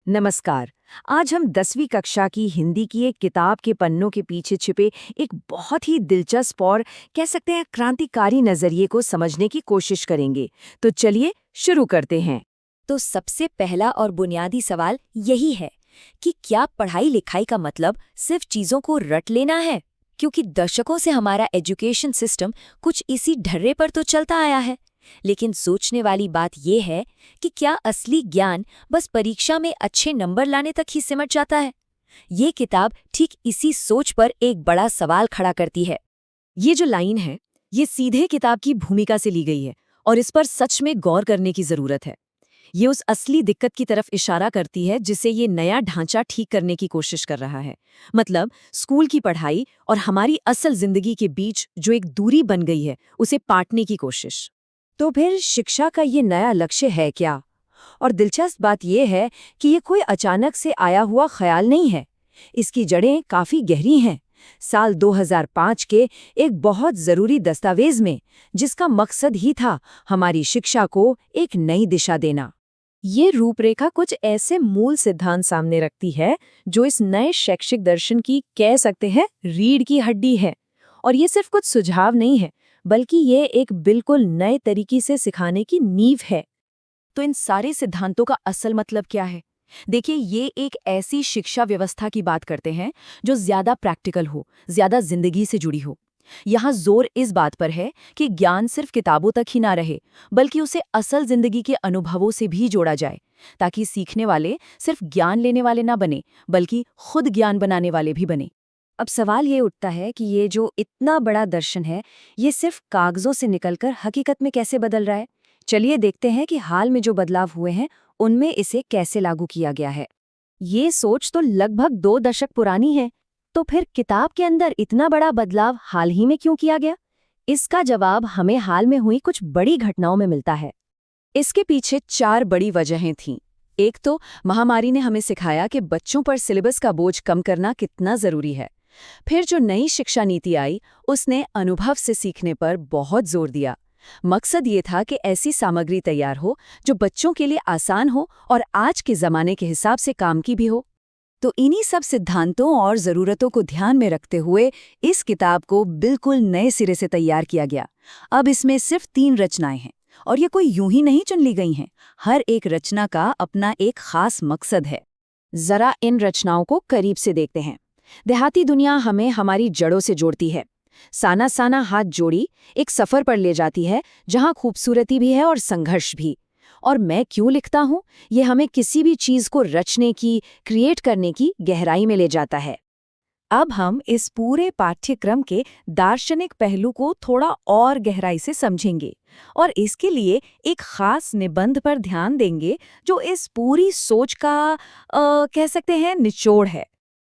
नमस्कार। आज हम 10वीं कक्षा की हिंदी की एक किताब के पन्नों के पीछे छिपे एक बहुत ही दिलचस्प और कह सकते हैं क्रांतिकारी नजरिए को समझने की कोशिश करेंगे। तो चलिए शुरू करते हैं। तो सबसे पहला और बुनियादी सवाल यही है कि क्या पढ़ाई लिखाई का मतलब सिर्फ चीज़ों को रट लेना है? क्योंकि दशकों से हमारा एजुकेशन सिस्टम कुछ इसी ढर्रे पर तो चलता आया है। लेकिन सोचने वाली बात यह है कि क्या असली ज्ञान बस परीक्षा में अच्छे नंबर लाने तक ही सिमट जाता है? ये किताब ठीक इसी सोच पर एक बड़ा सवाल खड़ा करती है। ये जो लाइन है, ये सीधे किताब की भूमिका से ली गई है और इस पर सच में गौर करने की जरूरत है। ये उस असली दिक्कत की तरफ इशारा करती है जिसे ये नया ढांचा ठीक करने की कोशिश कर रहा है। मतलब स्कूल की पढ़ाई और हमारी असल जिंदगी के बीच जो एक दूरी बन गई है, उसे पाटने की कोशिश। तो फिर शिक्षा का ये नया लक्ष्य है क्या? और दिलचस्प बात यह है कि ये कोई अचानक से आया हुआ ख्याल नहीं है। इसकी जड़ें काफी गहरी हैं। साल 2005 के एक बहुत जरूरी दस्तावेज में, जिसका मकसद ही था हमारी शिक्षा को एक नई दिशा देना। ये रूपरेखा कुछ ऐसे मूल सिद्धांत सामने रखती है जो इस नए शैक्षिक दर्शन की कह सकते हैं रीढ़ की हड्डी है। और ये सिर्फ कुछ सुझाव नहीं है, बल्कि ये एक बिल्कुल नए तरीके से सिखाने की नींव है। तो इन सारे सिद्धांतों का असल मतलब क्या है? देखिए, ये एक ऐसी शिक्षा व्यवस्था की बात करते हैं जो ज्यादा प्रैक्टिकल हो, ज्यादा जिंदगी से जुड़ी हो। यहाँ जोर इस बात पर है कि ज्ञान सिर्फ किताबों तक ही ना रहे, बल्कि उसे असल जिंदगी के अनुभवों से भी जोड़ा जाए, ताकि सीखने वाले सिर्फ ज्ञान लेने वाले ना बने, बल्कि खुद ज्ञान बनाने वाले भी बने। अब सवाल ये उठता है कि ये जो इतना बड़ा दर्शन है, ये सिर्फ कागजों से निकलकर हकीकत में कैसे बदल रहा है? चलिए देखते हैं कि हाल में जो बदलाव हुए हैं, उनमें इसे कैसे लागू किया गया है। ये सोच तो लगभग 2 दशक पुरानी है। तो फिर किताब के अंदर इतना बड़ा बदलाव हाल ही में क्यों किया गया? इसका जवाब हमें हाल में हुई कुछ बड़ी घटनाओं में मिलता है। इसके पीछे 4 बड़ी वजहें थीं। एक तो महामारी ने हमें सिखाया कि बच्चों पर सिलेबस का बोझ कम करना कितना जरूरी है। फिर जो नई शिक्षा नीति आई, उसने अनुभव से सीखने पर बहुत जोर दिया। मकसद ये था कि ऐसी सामग्री तैयार हो जो बच्चों के लिए आसान हो और आज के ज़माने के हिसाब से काम की भी हो। तो इन्हीं सब सिद्धांतों और ज़रूरतों को ध्यान में रखते हुए इस किताब को बिल्कुल नए सिरे से तैयार किया गया। अब इसमें सिर्फ 3 रचनाएं हैं और ये कोई यूं ही नहीं चुन ली गई हैं। हर एक रचना का अपना एक खास मकसद है। जरा इन रचनाओं को करीब से देखते हैं। देहाती दुनिया हमें हमारी जड़ों से जोड़ती है। साना साना हाथ जोड़ी एक सफर पर ले जाती है जहां खूबसूरती भी है और संघर्ष भी। और मैं क्यों लिखता हूं, ये हमें किसी भी चीज को रचने की, क्रिएट करने की गहराई में ले जाता है। अब हम इस पूरे पाठ्यक्रम के दार्शनिक पहलू को थोड़ा और गहराई से समझेंगे और इसके लिए एक खास निबंध पर ध्यान देंगे जो इस पूरी सोच का कह सकते हैं निचोड़ है।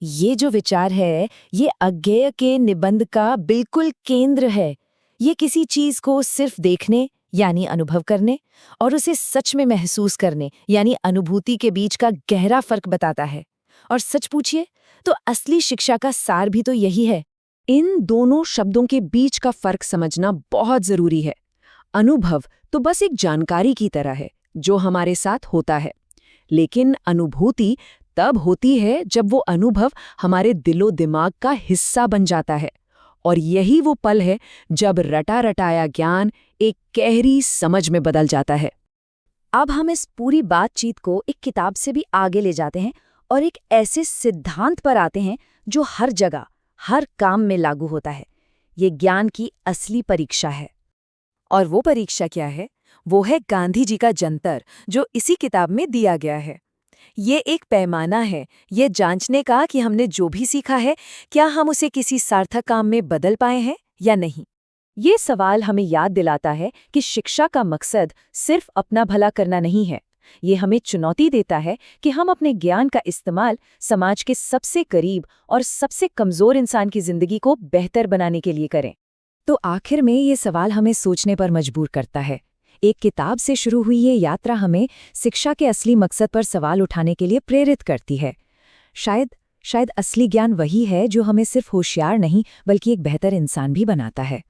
ये जो विचार है, ये अज्ञेय के निबंध का बिल्कुल केंद्र है। ये किसी चीज को सिर्फ देखने यानी अनुभव करने और उसे सच में महसूस करने यानी अनुभूति के बीच का गहरा फर्क बताता है। और सच पूछिए तो असली शिक्षा का सार भी तो यही है। इन दोनों शब्दों के बीच का फर्क समझना बहुत जरूरी है। अनुभव तो बस एक जानकारी की तरह है जो हमारे साथ होता है, लेकिन अनुभूति तब होती है जब वो अनुभव हमारे दिलो दिमाग का हिस्सा बन जाता है। और यही वो पल है जब रटा रटाया ज्ञान एक गहरी समझ में बदल जाता है। अब हम इस पूरी बातचीत को एक किताब से भी आगे ले जाते हैं और एक ऐसे सिद्धांत पर आते हैं जो हर जगह, हर काम में लागू होता है। ये ज्ञान की असली परीक्षा है। और वो परीक्षा क्या है? वो है गांधी जी का जंतर, जो इसी किताब में दिया गया है। ये एक पैमाना है, ये जांचने का कि हमने जो भी सीखा है, क्या हम उसे किसी सार्थक काम में बदल पाए हैं या नहीं। ये सवाल हमें याद दिलाता है कि शिक्षा का मकसद सिर्फ अपना भला करना नहीं है। ये हमें चुनौती देता है कि हम अपने ज्ञान का इस्तेमाल समाज के सबसे करीब और सबसे कमजोर इंसान की जिंदगी को बेहतर बनाने के लिए करें। तो आखिर में ये सवाल हमें सोचने पर मजबूर करता है। एक किताब से शुरू हुई ये यात्रा हमें शिक्षा के असली मकसद पर सवाल उठाने के लिए प्रेरित करती है। शायद असली ज्ञान वही है जो हमें सिर्फ होशियार नहीं बल्कि एक बेहतर इंसान भी बनाता है।